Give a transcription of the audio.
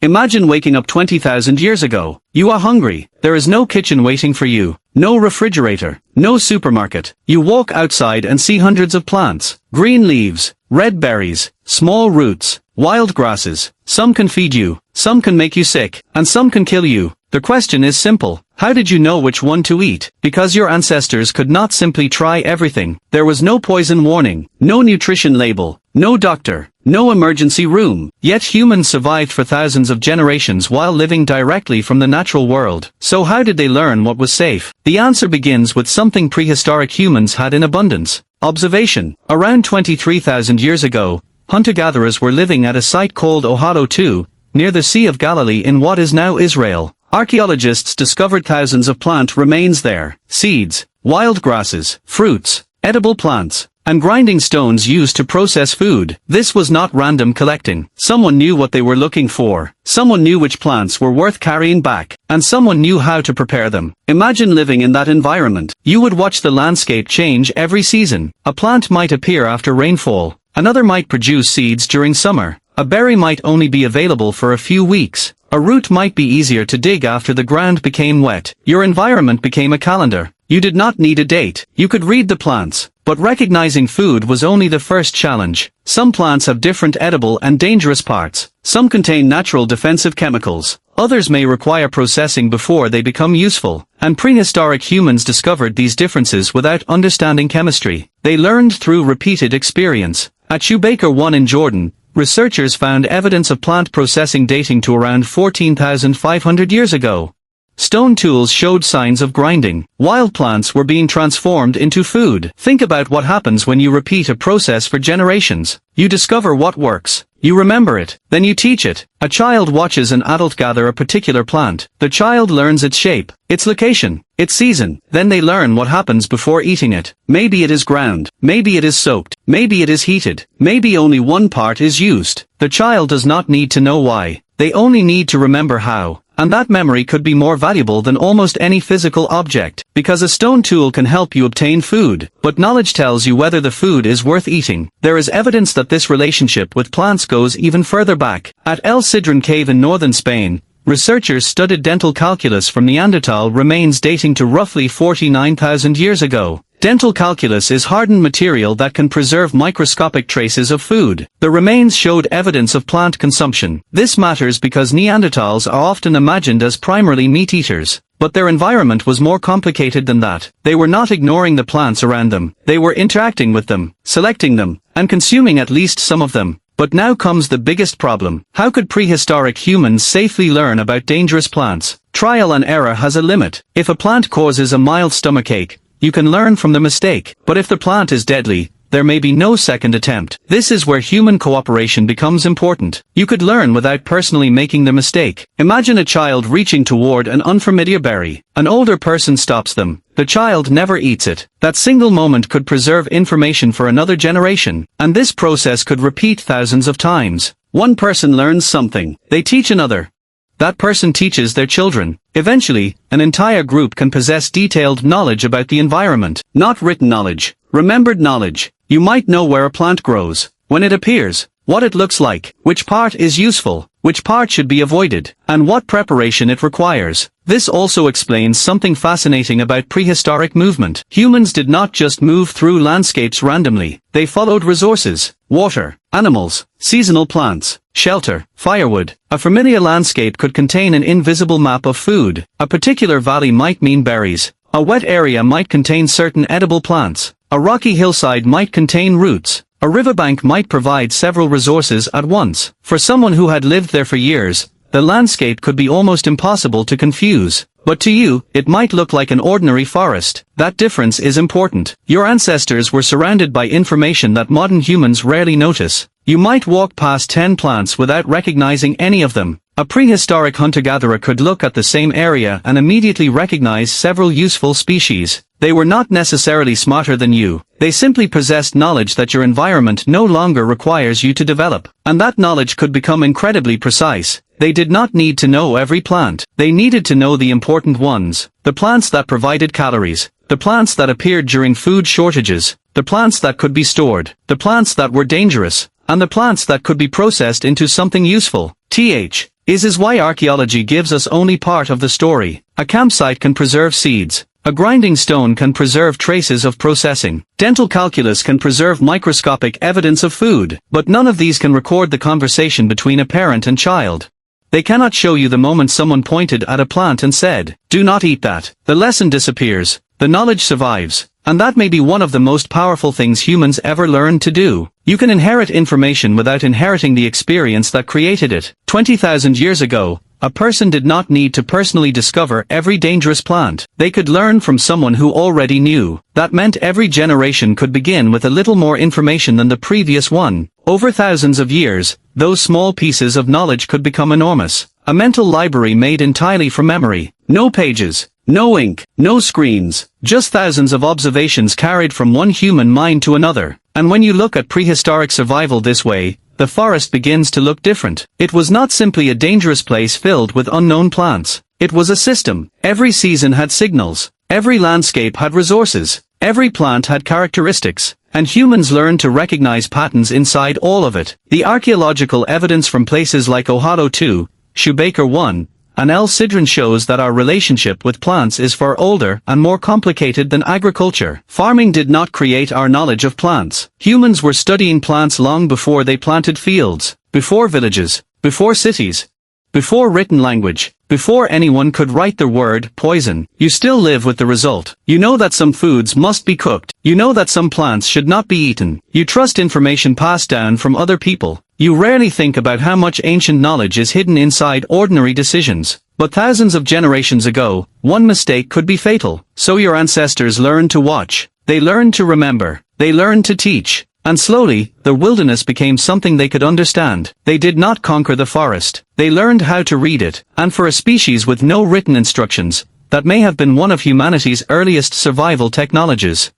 Imagine waking up 20,000 years ago. You are hungry. There is no kitchen waiting for you. No refrigerator. No supermarket. You walk outside and see hundreds of plants. Green leaves. Red berries. Small roots. Wild grasses. Some can feed you. Some can make you sick. And some can kill you. The question is simple. How did you know which one to eat? Because your ancestors could not simply try everything. There was no poison warning. No nutrition label. No doctor. No emergency room. Yet humans survived for thousands of generations while living directly from the natural world. So how did they learn what was safe? The answer begins with something prehistoric humans had in abundance. Observation. Around 23,000 years ago, hunter-gatherers were living at a site called Ohalo II, near the Sea of Galilee in what is now Israel. Archaeologists discovered thousands of plant remains there, seeds, wild grasses, fruits, edible plants, and grinding stones used to process food. This was not random collecting. Someone knew what they were looking for. Someone knew which plants were worth carrying back, and someone knew how to prepare them. Imagine living in that environment. You would watch the landscape change every season. A plant might appear after rainfall. Another might produce seeds during summer. A berry might only be available for a few weeks. A root might be easier to dig after the ground became wet. Your environment became a calendar. You did not need a date. You could read the plants. But recognizing food was only the first challenge. Some plants have different edible and dangerous parts. Some contain natural defensive chemicals. Others may require processing before they become useful. And prehistoric humans discovered these differences without understanding chemistry. They learned through repeated experience. At Shubayqa 1 in Jordan, researchers found evidence of plant processing dating to around 14,500 years ago. Stone tools showed signs of grinding. Wild plants were being transformed into food. Think about what happens when you repeat a process for generations. You discover what works. You remember it. Then you teach it. A child watches an adult gather a particular plant. The child learns its shape, its location, its season. Then they learn what happens before eating it. Maybe it is ground. Maybe it is soaked. Maybe it is heated. Maybe only one part is used. The child does not need to know why. They only need to remember how. And that memory could be more valuable than almost any physical object, because a stone tool can help you obtain food, but knowledge tells you whether the food is worth eating. There is evidence that this relationship with plants goes even further back. At El Sidrón Cave in northern Spain, researchers studied dental calculus from Neanderthal remains dating to roughly 49,000 years ago. Dental calculus is hardened material that can preserve microscopic traces of food. The remains showed evidence of plant consumption. This matters because Neanderthals are often imagined as primarily meat eaters. But their environment was more complicated than that. They were not ignoring the plants around them. They were interacting with them, selecting them, and consuming at least some of them. But now comes the biggest problem. How could prehistoric humans safely learn about dangerous plants? Trial and error has a limit. If a plant causes a mild stomachache, you can learn from the mistake. But if the plant is deadly, there may be no second attempt. This is where human cooperation becomes important. You could learn without personally making the mistake. Imagine a child reaching toward an unfamiliar berry. An older person stops them. The child never eats it. That single moment could preserve information for another generation. And this process could repeat thousands of times. One person learns something. They teach another. That person teaches their children. Eventually, an entire group can possess detailed knowledge about the environment. Not written knowledge. Remembered knowledge. You might know where a plant grows, when it appears, what it looks like, which part is useful, which part should be avoided, and what preparation it requires. This also explains something fascinating about prehistoric movement. Humans did not just move through landscapes randomly. They followed resources, water, animals, seasonal plants, shelter, firewood. A familiar landscape could contain an invisible map of food. A particular valley might mean berries. A wet area might contain certain edible plants. A rocky hillside might contain roots. A riverbank might provide several resources at once. For someone who had lived there for years, the landscape could be almost impossible to confuse. But to you, it might look like an ordinary forest. That difference is important. Your ancestors were surrounded by information that modern humans rarely notice. You might walk past 10 plants without recognizing any of them. A prehistoric hunter-gatherer could look at the same area and immediately recognize several useful species. They were not necessarily smarter than you. They simply possessed knowledge that your environment no longer requires you to develop. And that knowledge could become incredibly precise. They did not need to know every plant. They needed to know the important ones. The plants that provided calories. The plants that appeared during food shortages. The plants that could be stored. The plants that were dangerous. And the plants that could be processed into something useful. Is why archaeology gives us only part of the story. A campsite can preserve seeds. A grinding stone can preserve traces of processing. Dental calculus can preserve microscopic evidence of food. But none of these can record the conversation between a parent and child. They cannot show you the moment someone pointed at a plant and said, "Do not eat that." The lesson disappears. The knowledge survives. And that may be one of the most powerful things humans ever learned to do. You can inherit information without inheriting the experience that created it. 20,000 years ago, a person did not need to personally discover every dangerous plant. They could learn from someone who already knew. That meant every generation could begin with a little more information than the previous one. Over thousands of years, those small pieces of knowledge could become enormous. A mental library made entirely from memory. No pages. No ink, no screens, just thousands of observations carried from one human mind to another. And when you look at prehistoric survival this way, the forest begins to look different. It was not simply a dangerous place filled with unknown plants. It was a system. Every season had signals. Every landscape had resources. Every plant had characteristics. And humans learned to recognize patterns inside all of it. The archaeological evidence from places like Ohalo II, Shubayqa I, and El Sidrón shows that our relationship with plants is far older and more complicated than agriculture. Farming did not create our knowledge of plants. Humans were studying plants long before they planted fields, before villages, before cities, before written language, before anyone could write the word poison. You still live with the result. You know that some foods must be cooked. You know that some plants should not be eaten. You trust information passed down from other people. You rarely think about how much ancient knowledge is hidden inside ordinary decisions. But thousands of generations ago, one mistake could be fatal. So your ancestors learned to watch. They learned to remember. They learned to teach. And slowly, the wilderness became something they could understand. They did not conquer the forest. They learned how to read it. And for a species with no written instructions, that may have been one of humanity's earliest survival technologies.